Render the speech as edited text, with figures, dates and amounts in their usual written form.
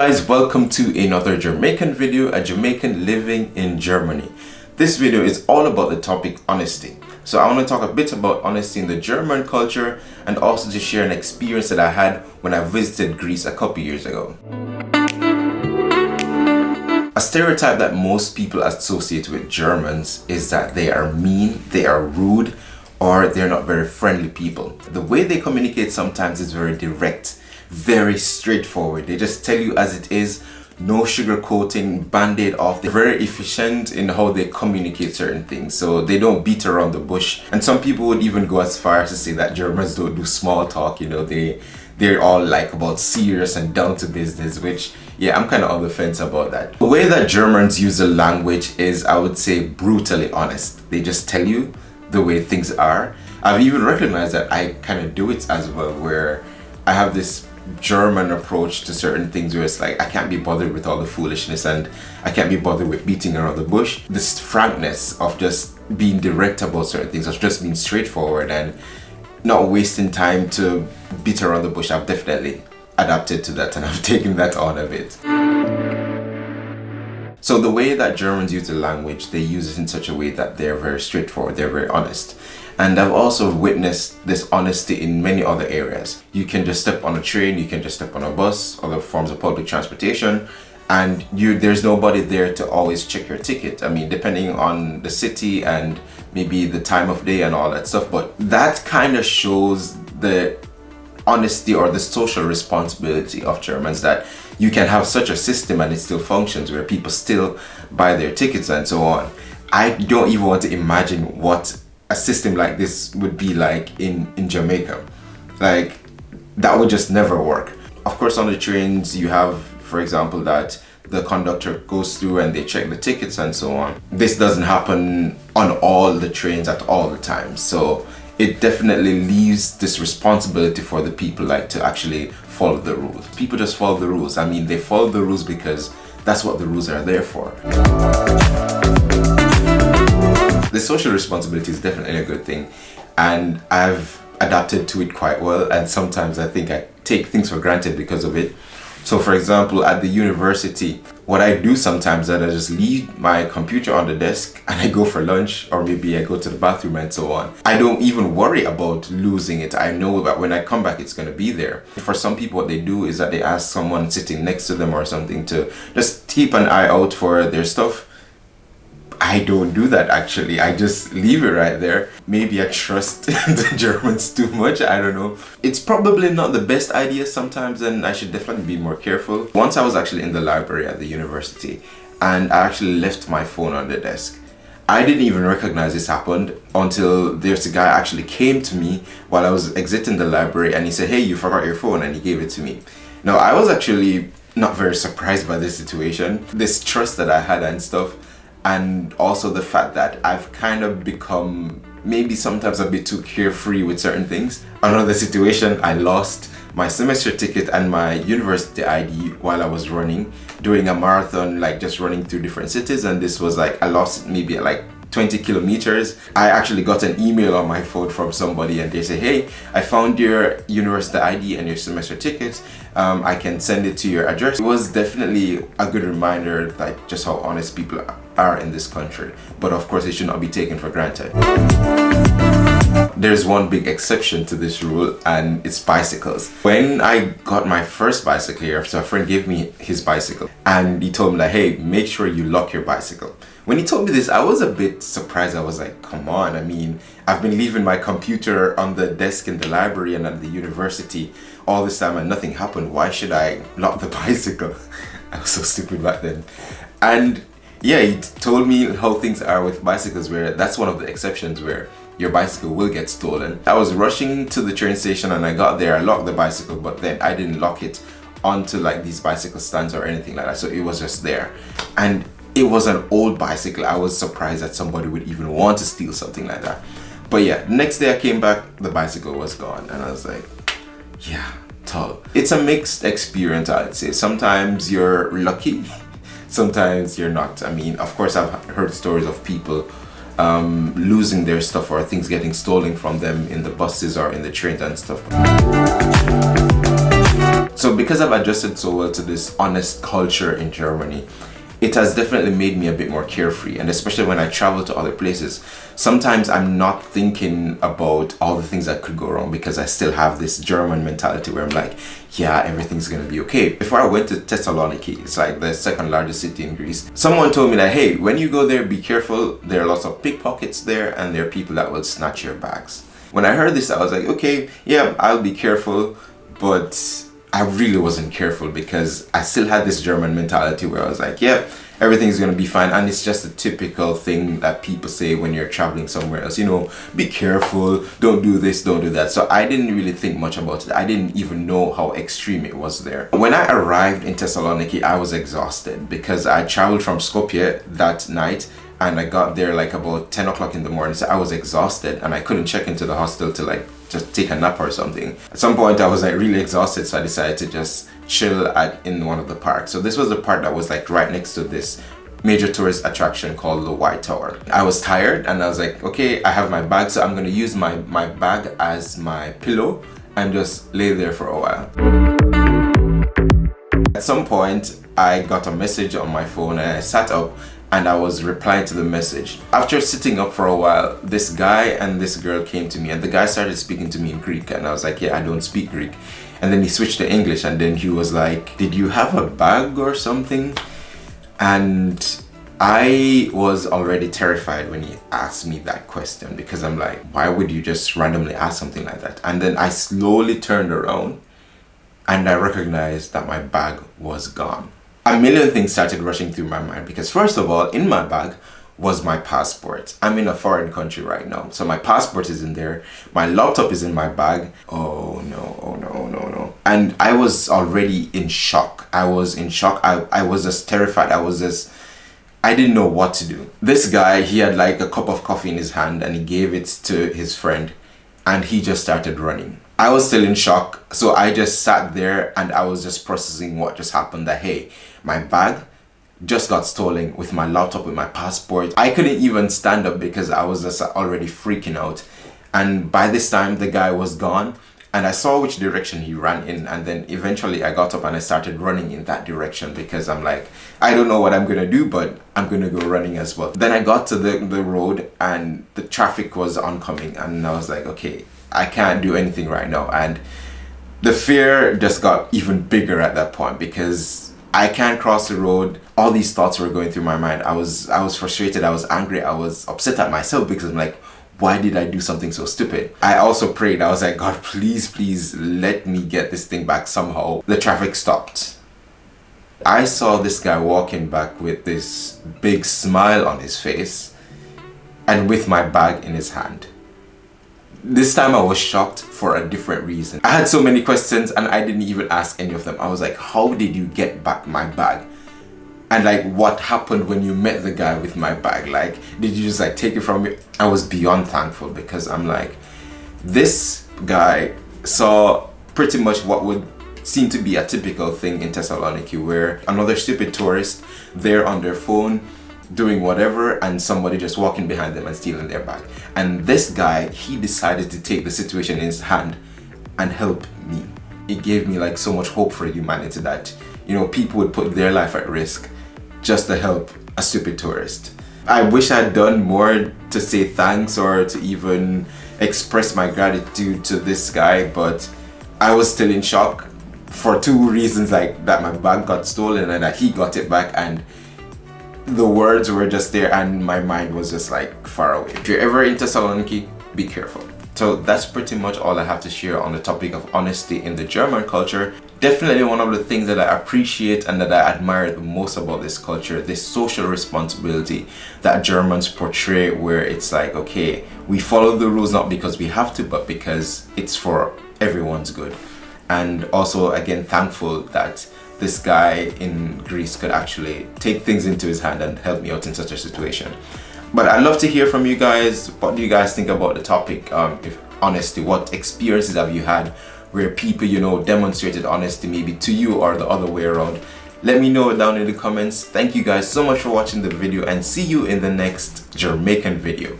Guys, welcome to another Jamaican video, a Jamaican living in Germany. This video is all about the topic honesty. So I want to talk a bit about honesty in the German culture and also to share an experience that I had when I visited Greece a couple years ago. A stereotype that most people associate with Germans is that they are mean, they are rude, or they're not very friendly people. The way they communicate sometimes is very direct, very straightforward. They just tell you as it is, no sugarcoating, band-aid off. They're very efficient in how they communicate certain things, so they don't beat around the bush. And some people would even go as far as to say that Germans don't do small talk. They're all like about serious and down to business, which yeah, I'm kind of on the fence about that. The way that Germans use the language is, I would say, brutally honest. They just tell you the way things are. I've even recognized that I kind of do it as well, where I have this German approach to certain things where it's like I can't be bothered with all the foolishness and I can't be bothered with beating around the bush. This frankness of just being direct about certain things, of just being straightforward and not wasting time to beat around the bush, I've definitely adapted to that and I've taken that on a bit. So the way that Germans use the language, they use it in such a way that they're very straightforward, they're very honest. And I've also witnessed this honesty in many other areas. You can just step on a train, you can just step on a bus, other forms of public transportation, and there's nobody there to always check your ticket. I mean, depending on the city and maybe the time of day and all that stuff, but that kind of shows the honesty or the social responsibility of Germans, that you can have such a system and it still functions, where people still buy their tickets and so on. I don't even want to imagine what a system like this would be like in Jamaica. Like, that would just never work. Of course, on the trains you have, for example, that the conductor goes through and they check the tickets and so on. This doesn't happen on all the trains at all the time, so it definitely leaves this responsibility for the people like to actually follow the rules. People just follow the rules. I mean, they follow the rules because that's what the rules are there for. The social responsibility is definitely a good thing, and I've adapted to it quite well, and sometimes I think I take things for granted because of it. So for example, at the university, what I do sometimes is that I just leave my computer on the desk and I go for lunch, or maybe I go to the bathroom and so on. I don't even worry about losing it. I know that when I come back, it's going to be there. For some people, what they do is that they ask someone sitting next to them or something to just keep an eye out for their stuff. I don't do that actually. I just leave it right there. Maybe I trust the Germans too much, I don't know. It's probably not the best idea sometimes, and I should definitely be more careful. Once I was actually in the library at the university and I actually left my phone on the desk. I didn't even recognize this happened until there's a guy actually came to me while I was exiting the library and he said, "Hey, you forgot your phone," and he gave it to me. Now, I was actually not very surprised by this situation, this trust that I had and stuff. And also the fact that I've kind of become maybe sometimes a bit too carefree with certain things. Another situation, I lost my semester ticket and my university ID while I was running, doing a marathon, like just running through different cities, and this was like, I lost it maybe at like 20 kilometers. I actually got an email on my phone from somebody and they say, "Hey, I found your university ID and your semester ticket. I can send it to your address." It was definitely a good reminder, like just how honest people are in this country. But of course, it should not be taken for granted. There's one big exception to this rule, and it's bicycles. When I got my first bicycle here, so a friend gave me his bicycle and he told me like, "Hey, make sure you lock your bicycle." When he told me this, I was a bit surprised. I was like, come on, I mean, I've been leaving my computer on the desk in the library and at the university all this time and nothing happened. Why should I lock the bicycle? I was so stupid back then. And yeah, he told me how things are with bicycles, where that's one of the exceptions where your bicycle will get stolen. I was rushing to the train station and I got there, I locked the bicycle, but then I didn't lock it onto like these bicycle stands or anything like that, so it was just there. And it was an old bicycle. I was surprised that somebody would even want to steal something like that. But yeah, next day I came back, the bicycle was gone, and I was like, yeah, tough. It's a mixed experience, I'd say. Sometimes you're lucky, sometimes you're not. I mean, of course, I've heard stories of people losing their stuff or things getting stolen from them in the buses or in the trains and stuff. So because I've adjusted so well to this honest culture in Germany, it has definitely made me a bit more carefree. And especially when I travel to other places, sometimes I'm not thinking about all the things that could go wrong because I still have this German mentality where I'm like, yeah, everything's gonna be okay. Before I went to Thessaloniki, it's like the second largest city in Greece, someone told me that, hey, when you go there, be careful. There are lots of pickpockets there and there are people that will snatch your bags. When I heard this, I was like, okay, yeah, I'll be careful, but I really wasn't careful because I still had this German mentality where I was like, yeah, everything's gonna be fine. And it's just a typical thing that people say when you're traveling somewhere else, you know, be careful, don't do this, don't do that. So I didn't really think much about it. I didn't even know how extreme it was there. When I arrived in Thessaloniki, I was exhausted because I traveled from Skopje that night and I got there like about 10 o'clock in the morning. So I was exhausted and I couldn't check into the hostel to like just take a nap or something. At some point I was like really exhausted, so I decided to just chill in one of the parks. So this was the park that was like right next to this major tourist attraction called the White Tower. I was tired and I was like, okay, I have my bag, so I'm gonna use my bag as my pillow and just lay there for a while. At some point I got a message on my phone and I sat up and I was replying to the message. After sitting up for a while, this guy and this girl came to me and the guy started speaking to me in Greek and I was like, yeah, I don't speak Greek. And then he switched to English and then he was like, did you have a bag or something? And I was already terrified when he asked me that question because I'm like, why would you just randomly ask something like that? And then I slowly turned around and I recognized that my bag was gone. A million things started rushing through my mind because first of all, in my bag was my passport. I'm in a foreign country right now, so my passport is in there, my laptop is in my bag. Oh no, oh no, oh no, no. And I was already in shock. I was in shock. I was just terrified. I didn't know what to do. This guy, he had like a cup of coffee in his hand and he gave it to his friend and he just started running. I was still in shock, so I just sat there and I was just processing what just happened, that hey, my bag just got stolen with my laptop, with my passport. I couldn't even stand up because I was just already freaking out. And by this time the guy was gone and I saw which direction he ran in, and then eventually I got up and I started running in that direction because I'm like, I don't know what I'm gonna do, but I'm gonna go running as well. Then I got to the road and the traffic was oncoming and I was like, okay, I can't do anything right now. And the fear just got even bigger at that point because I can't cross the road. All these thoughts were going through my mind. I was frustrated, I was angry, I was upset at myself because I'm like, why did I do something so stupid? I also prayed. I was like, God, please let me get this thing back somehow. The traffic stopped. I saw this guy walking back with this big smile on his face and with my bag in his hand. This time I was shocked for a different reason. I had so many questions and I didn't even ask any of them. I was like, how did you get back my bag? And like, what happened when you met the guy with my bag? Like, did you just like take it from me? I was beyond thankful because I'm like, this guy saw pretty much what would seem to be a typical thing in Thessaloniki, where another stupid tourist, they're on their phone doing whatever and somebody just walking behind them and stealing their bag. And this guy, he decided to take the situation in his hand and help me. It gave me like so much hope for humanity that, you know, people would put their life at risk just to help a stupid tourist. I wish I'd done more to say thanks or to even express my gratitude to this guy, but I was still in shock for two reasons, like that my bag got stolen and that he got it back, and the words were just there and my mind was just like far away. If you're ever in Thessaloniki, be careful. So that's pretty much all I have to share on the topic of honesty in the German culture. Definitely one of the things that I appreciate and that I admire the most about this culture, this social responsibility that Germans portray, where it's like, okay, we follow the rules not because we have to, but because it's for everyone's good. And also, again, thankful that this guy in Greece could actually take things into his hand and help me out in such a situation. But I'd love to hear from you guys. What do you guys think about the topic? If honesty, what experiences have you had where people, you know, demonstrated honesty, maybe to you or the other way around? Let me know down in the comments. Thank you guys so much for watching the video and see you in the next Jamaican video.